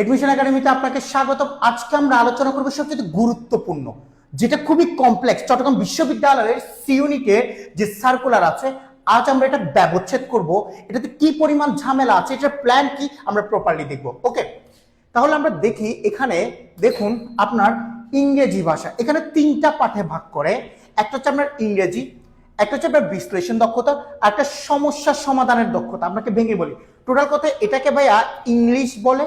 Admission একাডেমিতে আপনাকে স্বাগতম। আজকে আমরা আলোচনা করব সবচেয়ে গুরুত্বপূর্ণ, যেটা খুবই কমপ্লেক্স, চট্টগ্রাম বিশ্ববিদ্যালয়ের সি ইউনিটের যে সার্কুলার আছে। আজ আমরা এটা ব্যবচ্ছেদ করব, এটাতে কি পরিমাণ ঝামেলা আছে, এটার প্ল্যান কি আমরা প্রপারলি দেখব। ওকে, তাহলে আমরা দেখি। এখানে দেখুন আপনার ইংরেজি ভাষা এখানে তিনটা পাঠে ভাগ করে। একটা হচ্ছে আপনার ইংরেজি, একটা হচ্ছে আপনার বিশ্লেষণ দক্ষতা, আর একটা সমস্যা সমাধানের দক্ষতা। আপনাকে ভেঙে বলি, টোটাল কথা এটাকে ভাইয়া ইংলিশ বলে,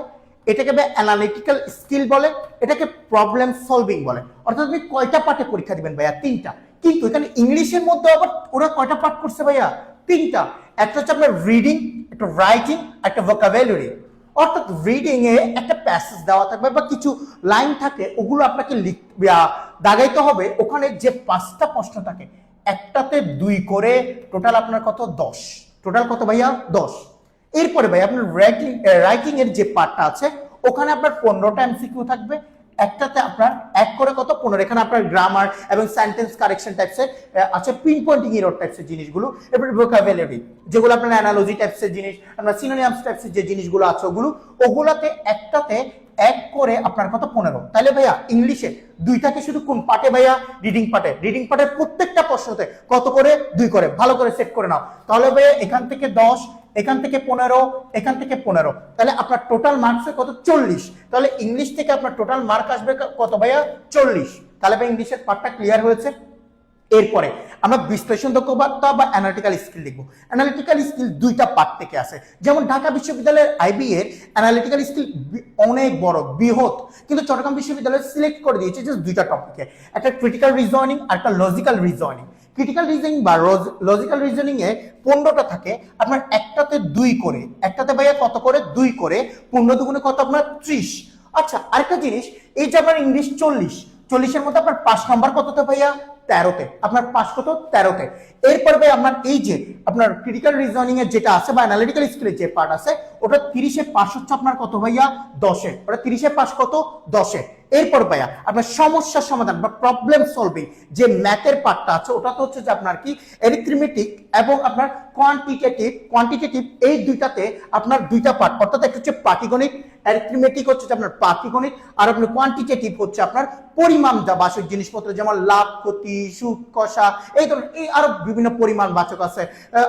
এটাকে ভাই অ্যানালিটিক্যাল স্কিল বলে, এটাকে প্রবলেম সলভিং বলে। অর্থাৎ আপনি কয়টা পাঠে পরীক্ষা দিবেন ভাইয়া? তিনটা। কিন্তু এখানে ইংলিশের মধ্যে আবার ওরা কয়টা পাঠ করছে ভাইয়া? তিনটা। একটা হচ্ছে আপনার রিডিং, একটা রাইটিং, একটা ভোকাবুলারি। অর্থাৎ রিডিং এ একটা প্যাসেজ দেওয়া থাকবে বা কিছু লাইন থাকে, ওগুলো আপনাকে দাগাইতে হবে। ওখানে যে 5টা প্রশ্ন থাকে, একটাতে 2 করে, টোটাল আপনার কত? 10। টোটাল কত ভাইয়া? 10। এরপরে ভাই আপনার রাইটিং এর যে পার্টটা আছে, ওখানে আপনার 15টা এমসিকিউ থাকবে। একটাতে আপনার 1 করে কত? 15। এখানে আপনার গ্রামার এবং সেন্টেন্স কারেকশন টাইপসের আছে, পিন পয়েন্টিং এরর টাইপসের জিনিসগুলো। এরপর ভোকাবুলারি, যেগুলো আপনার অ্যানালজি টাইপসের জিনিস, আপনার সিনোনিমস টাইপসের যে জিনিসগুলো আছে ওগুলাতে একটাতে 1 করে আপনার কত? 15। তাহলে ভাইয়া ইংলিশে 2টাকে শুধু কোন পার্টে ভাইয়া? রিডিং পার্টে। রিডিং পার্টের প্রত্যেকটা প্রশ্নতে কত করে? 2 করে। ভালো করে সেট করে নাও। তাহলে ভাইয়া এখান থেকে 10, এখান থেকে 15, এখান থেকে 15, তাহলে আপনার টোটাল মার্কস কত? 40। তাহলে ইংলিশ থেকে আপনার টোটাল মার্ক আসবে কত ভাইয়া? 40। তাহলে ভাই ইংলিশের পার্টটা ক্লিয়ার হয়েছে। এরপরে আমরা বিশ্লেষণ দক্ষতা বা অ্যানালিটিক্যাল স্কিল লিখবো। অ্যানালিটিক্যাল স্কিল 2টা পার্ট থেকে আসে। যেমন ঢাকা বিশ্ববিদ্যালয়ের আইবি এর অ্যানালিটিক্যাল স্কিল অনেক বড়, বৃহৎ, কিন্তু চট্টগ্রাম বিশ্ববিদ্যালয় সিলেক্ট করে দিয়েছে যে 2টা টপিকে, একটা ক্রিটিক্যাল রিজনিং আর একটা লজিক্যাল রিজনিং। ক্রিটিক্যাল রিজনিং বা লজিক্যাল রিজনিং এ 15টা থাকে, আপনার একটাতে 2 করে। একটাতে ভাইয়া কত করে? 2 করে। 15 দুগুণে কত? আপনার 30। আচ্ছা, আরেকটা জিনিস, এই যে আপনার ইংলিশ 40 এর মধ্যে আপনার 5 নাম্বার কততে ভাইয়া? 13তে। আপনার 5 কত? 13তে। এরপর ভাই আপনার এই যে আপনার ক্রিটিক্যাল রিজনিং এর যেটা আছে বা অ্যানালিটিক্যাল স্কিলের যে পার্ট আছে, ওটা 30-এ 5 হচ্ছে আপনার কত ভাইয়া? 10-এ। ওটা 30-এ 5 কত? 10-এ। এরপর ভাইয়া আপনার সমস্যা সমাধান বা প্রবলেম সলভিং যে ম্যাথের পার্টটা আছে, ওটা তো হচ্ছে যে আপনার কি অ্যারিথমেটিক এবং আপনার কোয়ান্টিটেটিভ এই দুইটাতে আপনার 2টা পার্ট। অর্থাৎ একটা হচ্ছে পাটিগণিত, অ্যারিথমেটিক হচ্ছে আপনার পাটিগণিত, আর আপনার কোয়ান্টিটেটিভ হচ্ছে আপনার পরিমাণ বাচক জিনিসপত্র, যেমন লাভ, ক্ষতি, সুদ, কষা, এই ধরনের এই আরো বিভিন্ন পরিমাণ বাচক আছে।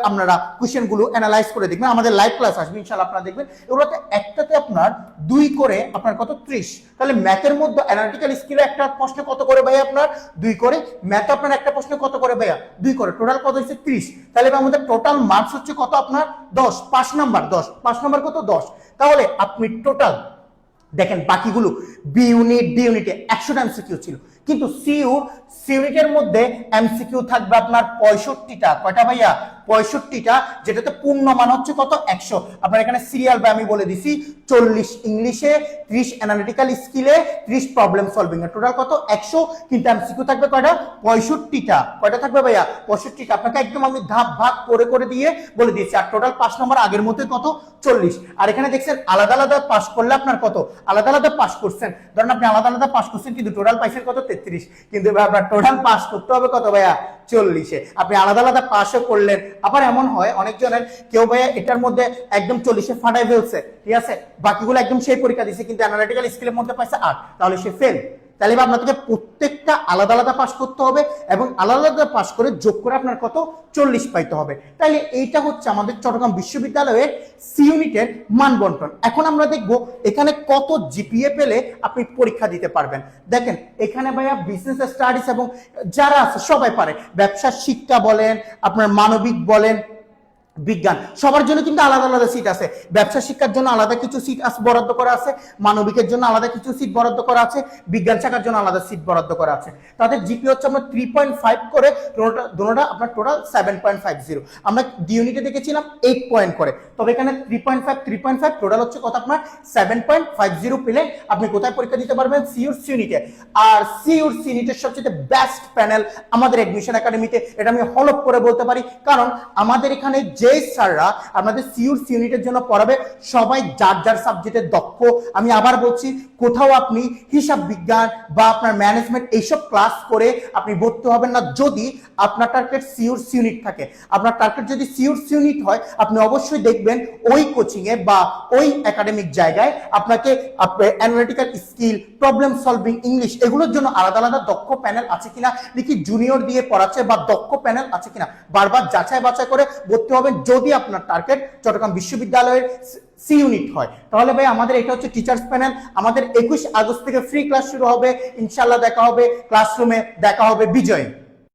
আপনারা কোশ্চেন গুলো অ্যানালাইজ করে দেখবেন, আমাদের লাইভ ক্লাস আসবে ইনশাআল্লাহ, আপনারা দেখবেন। এগুলোতে একটাতে আপনার 2 করে আপনার কত? 30। তাহলে ম্যাথের মধ্যে অ্যানালিটিক্যাল স্কিলে একটা প্রশ্ন কত করে ভাই? আপনার 2 করে। ম্যাথ আপনার একটা প্রশ্ন কত করে ভাইয়া? 2 করে। টোটাল কত হচ্ছে? 30। তাহলে আমাদের টোটাল মার্কস হচ্ছে কত? আপনার 10। 5 নাম্বার 10, 5 নাম্বার কত? 10। তাহলে আপনি টোটাল দেখেন, বাকিগুলো বি ইউনিটে 100টা এমসিকিউ ছিল, কিন্তু সি ইউনিটের মধ্যে এমসিকিউ থাকবে আপনার 65টা। কয়টা ভাইয়া? 65টা, যেটাতে পূর্ণ মান হচ্ছে কত? 100। আপনার এখানে সিরিয়াল বা আমি বলে দিছি, 40 ইংলিশে, 30 অ্যানালিটিক্যাল স্কিলে, 30 প্রবলেম সলভিং এ, টোটাল কত? 100। কিন্তু এমসিকিউ থাকবে কয়টা? 65টা। কয়টা থাকবে ভাইয়া? 65টা। আপনাকে একদম আমি ধাপ ভাগ করে করে দিয়ে বলে দিয়েছি। আর টোটাল 5 নম্বর আগের মধ্যে কত? 40। আর এখানে দেখছেন আলাদা আলাদা পাস করলে আপনার কত? আলাদা আলাদা পাস করছেন, ধরেন আপনি আলাদা আলাদা পাস করছেন, কিন্তু টোটাল পাইছেন কত? 33। কিন্তু আপনার টোটাল পাস করতে হবে কত ভাইয়া? 40-এ। আপনি আলাদা আলাদা পাসও করলেন। আবার এমন হয় অনেকজনের, কেউ ভাইয়া এটার মধ্যে একদম 40-এ ফাটাই ফেলছে, ঠিক আছে, বাকিগুলো একদম সেই পরীক্ষা দিছে, কিন্তু অ্যানালিটিক্যাল স্কিলের মধ্যে পাইছে 8, তাহলে সে ফেল। তাহলে আপনাকে প্রত্যেকটা আলাদা আলাদা পাস করতে হবে এবং আলাদা আলাদা পাস করে যোগ করে আপনার কত? 40 পাইতে হবে। তাইলে এইটা হচ্ছে আমাদের চট্টগ্রাম বিশ্ববিদ্যালয়ের সি ইউনিটের মান বন্টন। এখন আমরা দেখব এখানে কত জিপিএ পেলে আপনি পরীক্ষা দিতে পারবেন। দেখেন এখানে ভাইয়া বিজনেস স্টাডিজ এবং যারা আছে সবাই পারে, ব্যবসা শিক্ষা বলেন, আপনার মানবিক বলেন, বিজ্ঞান, সবার জন্য কিন্তু আলাদা আলাদা সিট আছে। ব্যবসা শিক্ষার জন্য আলাদা কিছু সিট বরাদ্দ করা আছে, মানবিকের জন্য আলাদা কিছু সিট বরাদ্দ করা আছে, বিজ্ঞান শাখার জন্য আলাদা সিট বরাদ্দ করা আছে। তাদের জিপি হচ্ছে আমরা 3.5 করে, দুটোটা আপনার টোটাল 7.50। আমরা ডি ইউনিটে দেখেছিলাম 8 পয়েন্ট করে, তবে এখানে 3.5 টোটাল হচ্ছে কত? আপনার 7.50 পেলে আপনি কোথায় পরীক্ষা দিতে পারবেন? সি ইউনিটে। আর সি ইউনিটের সবচেয়ে বেস্ট প্যানেল আমাদের এডমিশন একাডেমিতে, এটা আমি হলপ করে বলতে পারি, কারণ আমাদের এখানে যে স্যাররা আমাদের সিউর ইউনিটের জন্য পড়াবে সবাই যার যার সাবজেক্টে দক্ষ। আমি আবার বলছি, কোথাও আপনি হিসাব বিজ্ঞান বা আপনার ম্যানেজমেন্ট এইসব ক্লাস করে আপনি ভর্তি হবেন না যদি আপনার টার্গেট সিউর ইউনিট থাকে। আপনার টার্গেট যদি সিউর ইউনিট হয়, আপনি অবশ্যই দেখবেন ওই কোচিংয়ে বা ওই একাডেমিক জায়গায় আপনাকে analytical skill, problem solving, English এগুলোর জন্য আলাদা আলাদা দক্ষ প্যানেল আছে কিনা, নাকি জুনিয়র দিয়ে পড়াচ্ছে বা দক্ষ প্যানেল আছে কিনা, বারবার যাচাই বাছাই করে ভর্তি হবেন যদি আপনার টার্গেট চট্টগ্রাম বিশ্ববিদ্যালয়ের সি ইউনিট হয়। তাহলে ভাই আমাদের এটা হচ্ছে টিচার্স প্যানেল। আমাদের 21 আগস্ট থেকে ফ্রি ক্লাস শুরু হবে, ইনশাল্লাহ দেখা হবে ক্লাসরুমে, দেখা হবে বিজয়।